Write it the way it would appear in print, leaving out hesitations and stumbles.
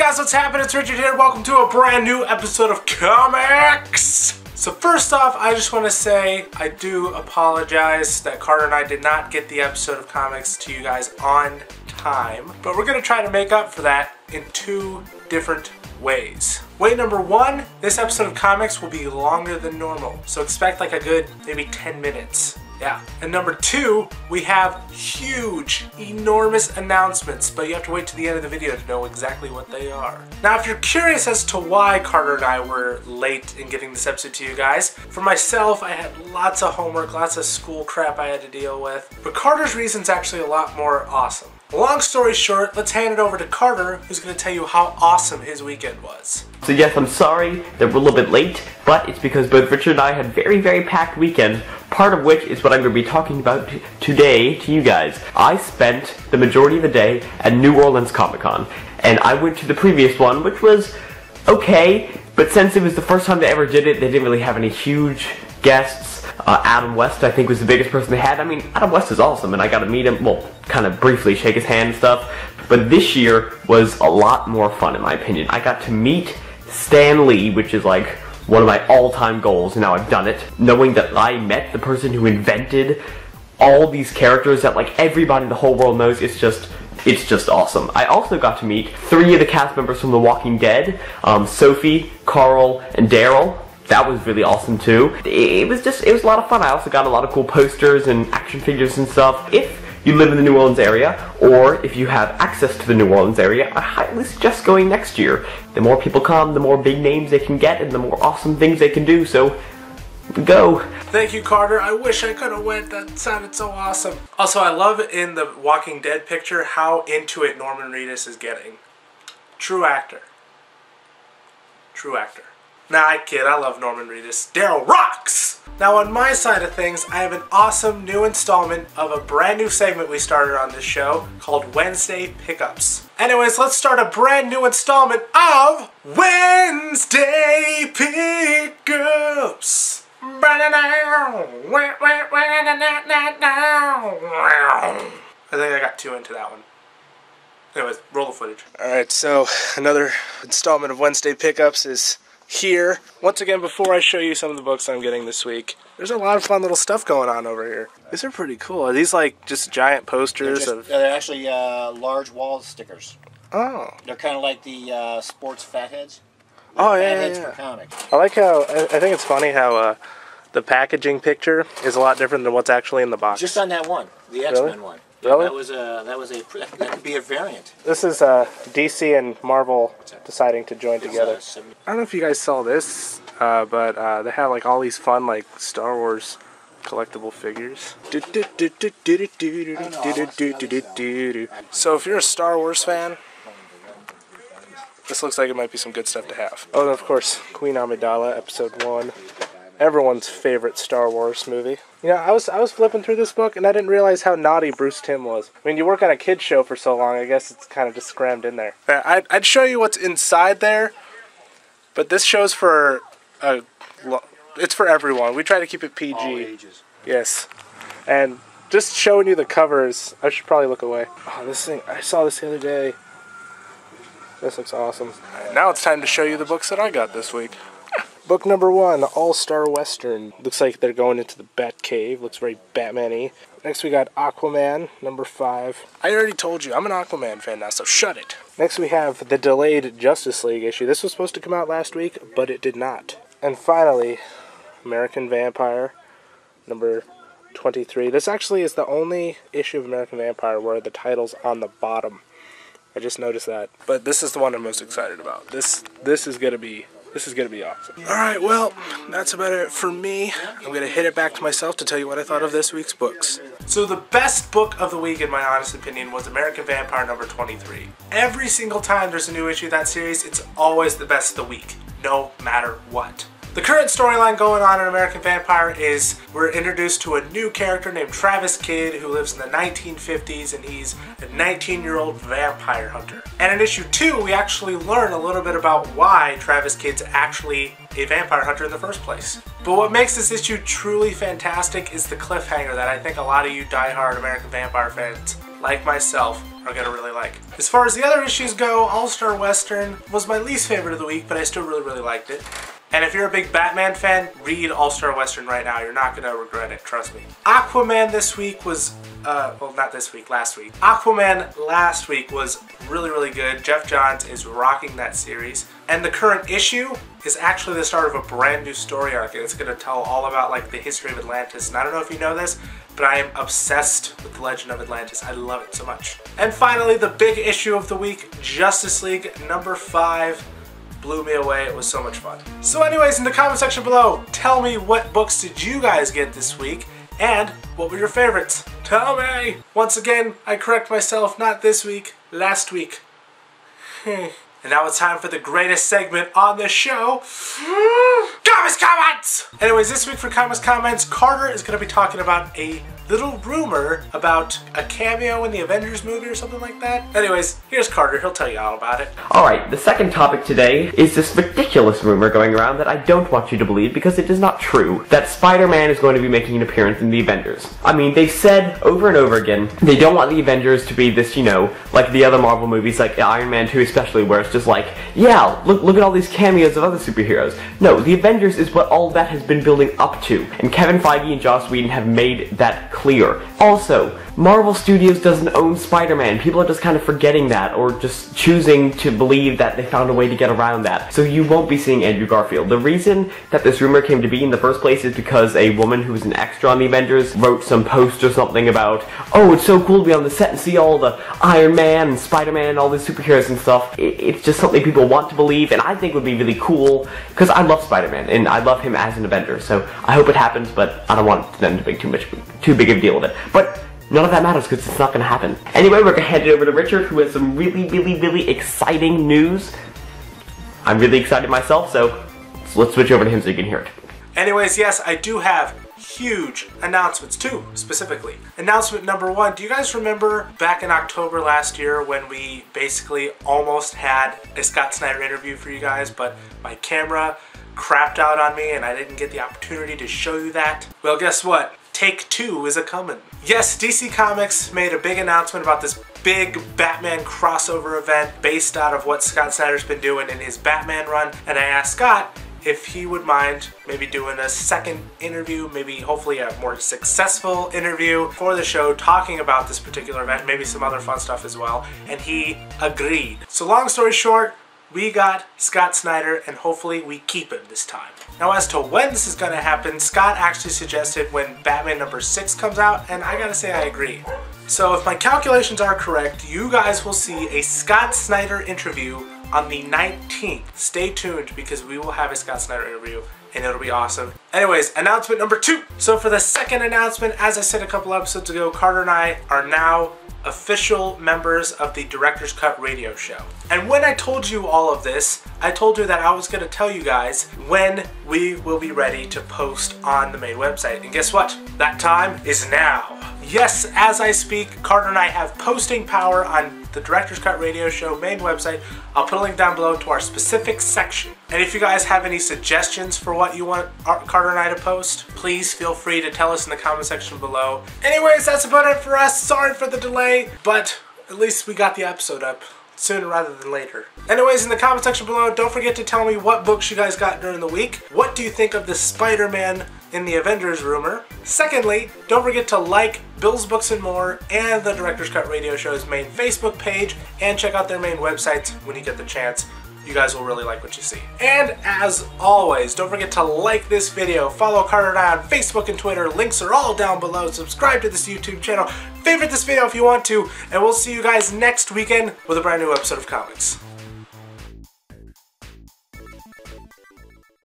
guys, what's happening? It's Richard here. Welcome to a brand new episode of Comics. So first off, I just want to say I do apologize that Carter and I did not get the episode of Comics to you guys on time, but we're going to try to make up for that in two different ways. Way number one, this episode of Comics will be longer than normal, so expect like a good maybe 10 minutes. Yeah. And number two, we have huge, enormous announcements, but you have to wait to the end of the video to know exactly what they are. Now, if you're curious as to why Carter and I were late in getting this episode to you guys, for myself, I had lots of homework, lots of school crap I had to deal with, but Carter's reason's actually a lot more awesome. Long story short, let's hand it over to Carter, who's going to tell you how awesome his weekend was. So yes, I'm sorry that we're a little bit late, but it's because both Richard and I had very packed weekends, part of which is what I'm going to be talking about today to you guys. I spent the majority of the day at New Orleans Comic Con, and I went to the previous one, which was okay, but since it was the first time they ever did it, they didn't really have any huge guests. Adam West, I think, was the biggest person they had. I mean, Adam West is awesome, and I got to meet him, well, kind of briefly shake his hand and stuff, but this year was a lot more fun, in my opinion. I got to meet Stan Lee, which is like one of my all-time goals, and now I've done it. Knowing that I met the person who invented all these characters that like everybody in the whole world knows, it's just awesome. I also got to meet 3 of the cast members from The Walking Dead, Sophie, Carl, and Daryl. That was really awesome too. It was a lot of fun. I also got a lot of cool posters and action figures and stuff. If you live in the New Orleans area, or if you have access to the New Orleans area, I highly suggest going next year. The more people come, the more big names they can get, and the more awesome things they can do, so go. Thank you, Carter. I wish I could have went. That sounded so awesome. Also, I love in the Walking Dead picture how into it Norman Reedus is getting. True actor. True actor. Nah, I kid. I love Norman Reedus. Daryl rocks! Now, on my side of things, I have an awesome new installment of a brand new segment we started on this show called Wednesday Pickups. Anyways, let's start a brand new installment of Wednesday Pickups. I think I got 2 into that one. Anyways, roll the footage. Alright, so another installment of Wednesday Pickups is here. Once again, before I show you some of the books I'm getting this week, there's a lot of fun little stuff going on over here. These are pretty cool. Are these like just giant posters? They're actually large wall stickers. Oh. They're kind of like the sports fatheads. Oh, Fatheads yeah. for comics. I like how, I think it's funny how the packaging picture is a lot different than what's actually in the box. Just on that one, the X-Men one. Really? That could be a variant. This is DC and Marvel deciding to join together. I don't know if you guys saw this, but they have like all these fun like Star Wars collectible figures. So if you're a Star Wars fan, this looks like it might be some good stuff to have. Oh, and of course, Queen Amidala, Episode 1. Everyone's favorite Star Wars movie. You know, I was flipping through this book and I didn't realize how naughty Bruce Timm was. I mean, you work on a kid's show for so long, I guess it's kind of just crammed in there. I'd show you what's inside there, but this show's for it's for everyone. We try to keep it PG. All ages. Yes. And just showing you the covers, I should probably look away. Oh, this thing, I saw this the other day. This looks awesome. Now it's time to show you the books that I got this week. Book number 1, All-Star Western. Looks like they're going into the Bat Cave. Looks very Batman-y. Next we got Aquaman, number 5. I already told you, I'm an Aquaman fan now, so shut it. Next we have the delayed Justice League issue. This was supposed to come out last week, but it did not. And finally, American Vampire, number 23. This actually is the only issue of American Vampire where the title's on the bottom. I just noticed that. But this is the one I'm most excited about. This is gonna be awesome. Alright, well, that's about it for me. I'm going to hit it back to myself to tell you what I thought of this week's books. So the best book of the week, in my honest opinion, was American Vampire number 23. Every single time there's a new issue of that series, it's always the best of the week, no matter what. The current storyline going on in American Vampire is we're introduced to a new character named Travis Kidd who lives in the 1950s, and he's a 19-year-old vampire hunter. And in issue 2, we actually learn a little bit about why Travis Kidd's actually a vampire hunter in the first place. But what makes this issue truly fantastic is the cliffhanger that I think a lot of you die-hard American Vampire fans, like myself, are going to really like. As far as the other issues go, All-Star Western was my least favorite of the week, but I still really, really liked it. And if you're a big Batman fan, read All-Star Western right now. You're not going to regret it, trust me. Aquaman this week was, well, not this week, last week. Aquaman last week was really, really good. Jeff Johns is rocking that series. And the current issue is actually the start of a brand new story arc. And it's going to tell all about, like, the history of Atlantis. And I don't know if you know this, but I am obsessed with the Legend of Atlantis. I love it so much. And finally, the big issue of the week, Justice League number 5. Blew me away. It was so much fun. So anyways, in the comment section below, tell me what books did you guys get this week and what were your favorites? Tell me! Once again, I correct myself, not this week, last week. And now it's time for the greatest segment on the show, Comics Comments! Anyways, this week for Comics Comments, Carter is going to be talking about a little rumor about a cameo in the Avengers movie or something like that. Anyways, here's Carter. He'll tell you all about it. Alright, the second topic today is this ridiculous rumor going around that I don't want you to believe because it is not true, that Spider-Man is going to be making an appearance in the Avengers. I mean, they've said over and over again, they don't want the Avengers to be this, you know, like the other Marvel movies, like Iron Man 2 especially, where it's just like, yeah, look at all these cameos of other superheroes. No, the Avengers is what all that has been building up to, and Kevin Feige and Joss Whedon have made that clear. Also, Marvel Studios doesn't own Spider-Man. People are just kind of forgetting that, or just choosing to believe that they found a way to get around that. So you won't be seeing Andrew Garfield. The reason that this rumor came to be in the first place is because a woman who was an extra on the Avengers wrote some post or something about, oh, it's so cool to be on the set and see all the Iron Man and Spider-Man and all the superheroes and stuff. It's just something people want to believe, and I think would be really cool, because I love Spider-Man, and I love him as an Avenger, so I hope it happens, but I don't want them to make too big of a deal of it. But none of that matters because it's not going to happen. Anyway, we're going to hand it over to Richard, who has some really, really, really exciting news. I'm really excited myself, so let's switch over to him so you can hear it. Anyways, yes, I do have huge announcements, two specifically. Announcement number 1, do you guys remember back in October last year when we basically almost had a Scott Snyder interview for you guys, but my camera crapped out on me and I didn't get the opportunity to show you that? Well, guess what? Take 2 is a-coming. Yes, DC Comics made a big announcement about this big Batman crossover event based out of what Scott Snyder's been doing in his Batman run, and I asked Scott if he would mind maybe doing a second interview, maybe hopefully a more successful interview for the show talking about this particular event, maybe some other fun stuff as well, and he agreed. So long story short, we got Scott Snyder, and hopefully we keep him this time. Now as to when this is going to happen, Scott actually suggested when Batman number 6 comes out, and I gotta say I agree. So if my calculations are correct, you guys will see a Scott Snyder interview on the 19th. Stay tuned because we will have a Scott Snyder interview and it'll be awesome. Anyways, announcement number 2. So for the second announcement, as I said a couple episodes ago, Carter and I are now official members of the Director's Cut radio show. And when I told you all of this, I told you that I was going to tell you guys when we will be ready to post on the main website. And guess what? That time is now. Yes, as I speak, Carter and I have posting power on the Director's Cut radio show main website. I'll put a link down below to our specific section. And if you guys have any suggestions for what you want Carter and I to post, please feel free to tell us in the comment section below. Anyways, that's about it for us. Sorry for the delay, but at least we got the episode up sooner rather than later. Anyways, in the comment section below, don't forget to tell me what books you guys got during the week. What do you think of the Spider-Man in the Avengers rumor? Secondly, don't forget to like Bill's Books and More and the Director's Cut Radio Show's main Facebook page, and check out their main websites when you get the chance. You guys will really like what you see. And as always, don't forget to like this video, follow Carter and I on Facebook and Twitter, links are all down below, subscribe to this YouTube channel, favorite this video if you want to, and we'll see you guys next weekend with a brand new episode of Comics.